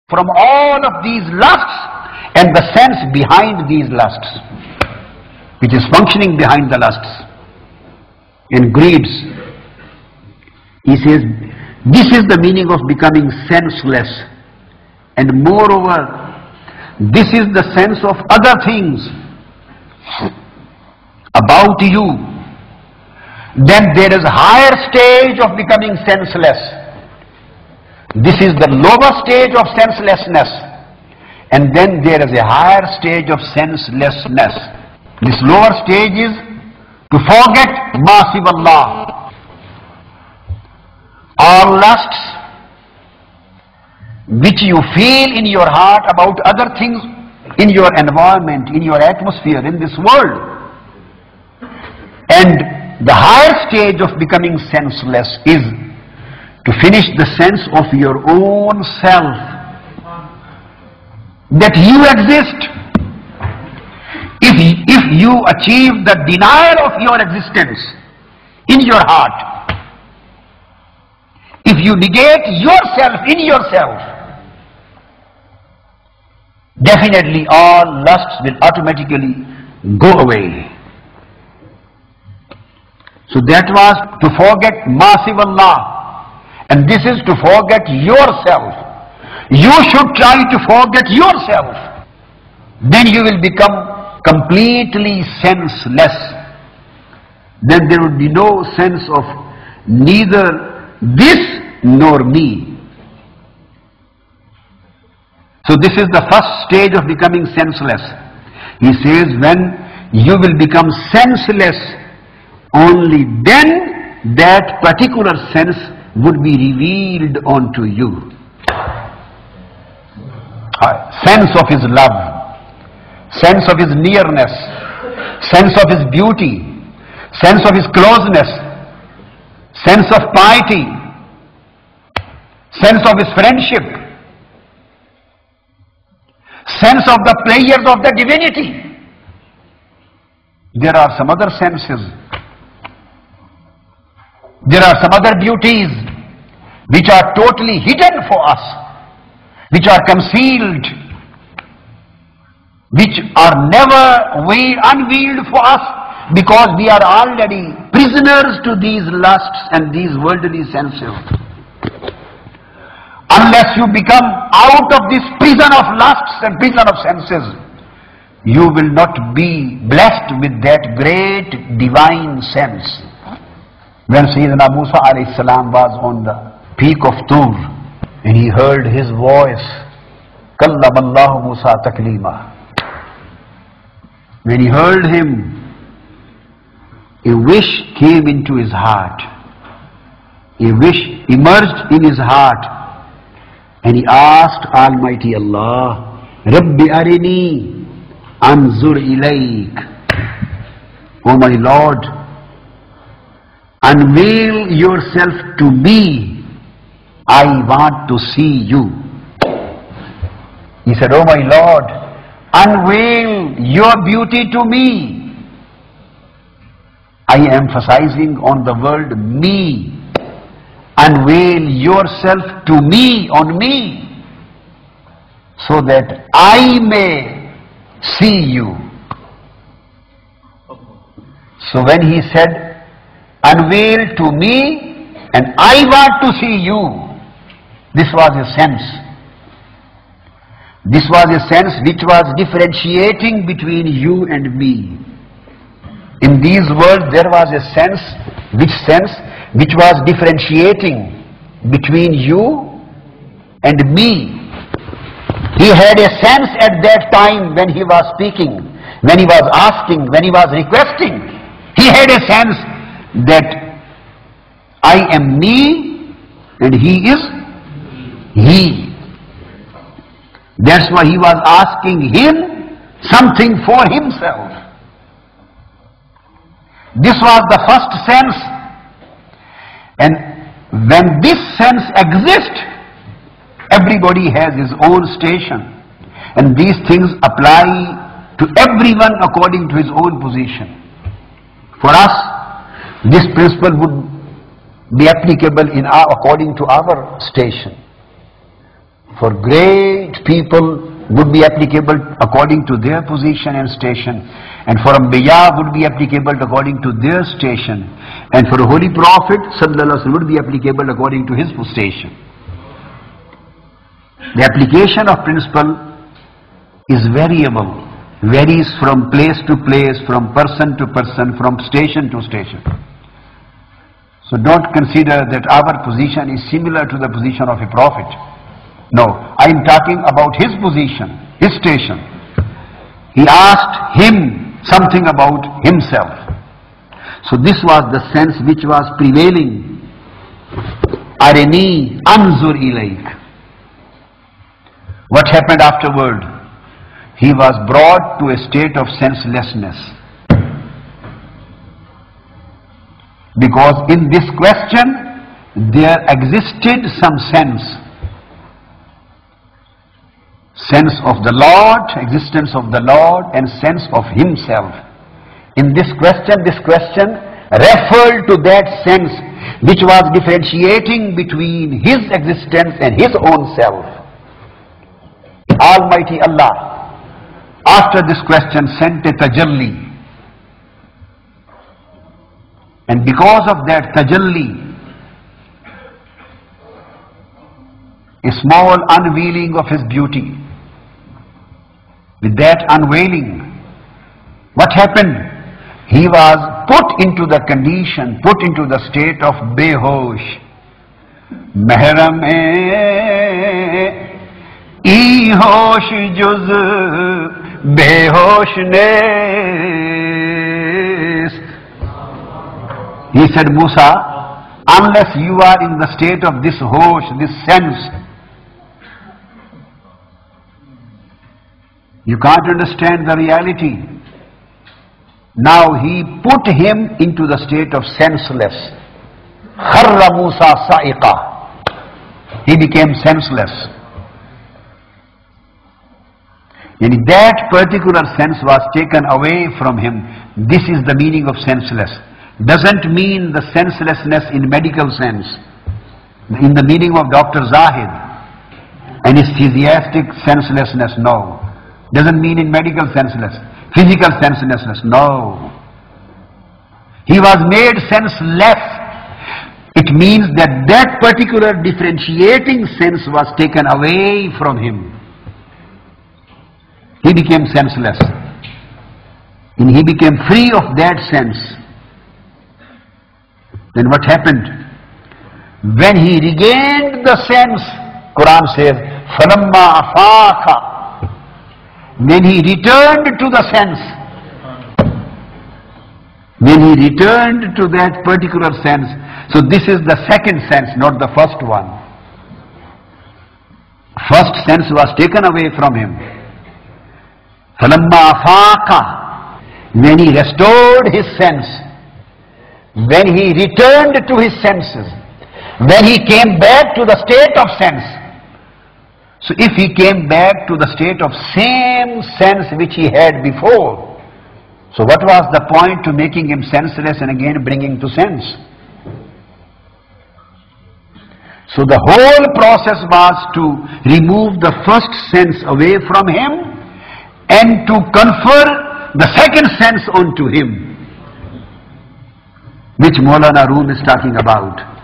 from all of these lusts and the sense behind these lusts, which is functioning behind the lusts and greeds. He says, this is the meaning of becoming senseless. And moreover, this is the sense of other things about you. Then there is a higher stage of becoming senseless. This is the lower stage of senselessness. And then there is a higher stage of senselessness. This lower stage is to forget mercy of Allah. All lusts which you feel in your heart about other things in your environment, in your atmosphere, in this world. And the higher stage of becoming senseless is to finish the sense of your own self, that you exist. If you achieve the denial of your existence in your heart, if you negate yourself in yourself, definitely all lusts will automatically go away. So that was to forget mercy of Allah, and this is to forget yourself. You should try to forget yourself. Then you will become completely senseless. Then there would be no sense of neither this nor me. So this is the first stage of becoming senseless. He says, when you will become senseless, only then that particular sense would be revealed unto you. Sense of His love, sense of His nearness, sense of His beauty, sense of His closeness, sense of piety, sense of His friendship, sense of the pleasures of the divinity. There are some other senses. There are some other beauties which are totally hidden for us, which are concealed, which are never unveiled for us, because we are already prisoners to these lusts and these worldly senses. Unless you become out of this prison of lusts and prison of senses, you will not be blessed with that great divine sense. When Sayyidina Musa alayhi salam was on the peak of Tur, and he heard his voice, Kallamallahu Musa taklima. When he heard him, a wish came into his heart. A wish emerged in his heart. And he asked Almighty Allah, Rabbi arini anzur ilayk. O my Lord, unveil yourself to me. I want to see you. He said, Oh my Lord, unveil your beauty to me. I am emphasizing on the word me. Unveil yourself to me, on me, so that I may see you. So when he said, unveil to me and I want to see you, this was a sense. This was a sense which was differentiating between you and me. In these words there was a sense which was differentiating between you and me. He had a sense at that time when he was speaking, when he was asking, when he was requesting. He had a sense that I am me and he is he. That's why he was asking him something for himself. This was the first sense. And when this sense exists, everybody has his own station. And these things apply to everyone according to his own position. For us, this principle would be applicable according to our station. For great people would be applicable according to their position and station, and for Anbiya would be applicable according to their station, and for a Holy Prophet sallallahu alaihi wasallam would be applicable according to his station. The application of principle is variable, varies from place to place, from person to person, from station to station. So don't consider that our position is similar to the position of a prophet. No, I am talking about his position, his station. He asked him something about himself. So this was the sense which was prevailing. Arini anzur ilayk. What happened afterward? He was brought to a state of senselessness. Because in this question there existed some sense. Sense of the Lord, existence of the Lord, and sense of himself. In this question referred to that sense which was differentiating between his existence and his own self. Almighty Allah, after this question, sent a tajalli. And because of that tajalli, a small unveiling of his beauty. With that unveiling, what happened? He was put into the condition, put into the state of behosh. Mehram e hosh juz behosh nes. He said, Musa, unless you are in the state of this hosh, this sense, you can't understand the reality. Now he put him into the state of senseless. Kharra Musa sa'iqa. He became senseless. And that particular sense was taken away from him. This is the meaning of senseless. Doesn't mean the senselessness in medical sense. In the meaning of Dr. Zahid. Anesthesiastic senselessness, no. Doesn't mean in medical senseless. Physical senselessness, no. He was made senseless. It means that that particular differentiating sense was taken away from him. He became senseless. And he became free of that sense. Then what happened? When he regained the sense, Quran says, فَلَمَّا أَفَاقَ. When he returned to the sense, when he returned to that particular sense, so this is the second sense, not the first one. First sense was taken away from him. فَلَمَّا أَفَاقَ. When he restored his sense, when he returned to his senses, when he came back to the state of sense. So if he came back to the state of same sense which he had before, so what was the point to making him senseless and again bringing to sense? So the whole process was to remove the first sense away from him and to confer the second sense onto him, which Maulana Roomi is talking about.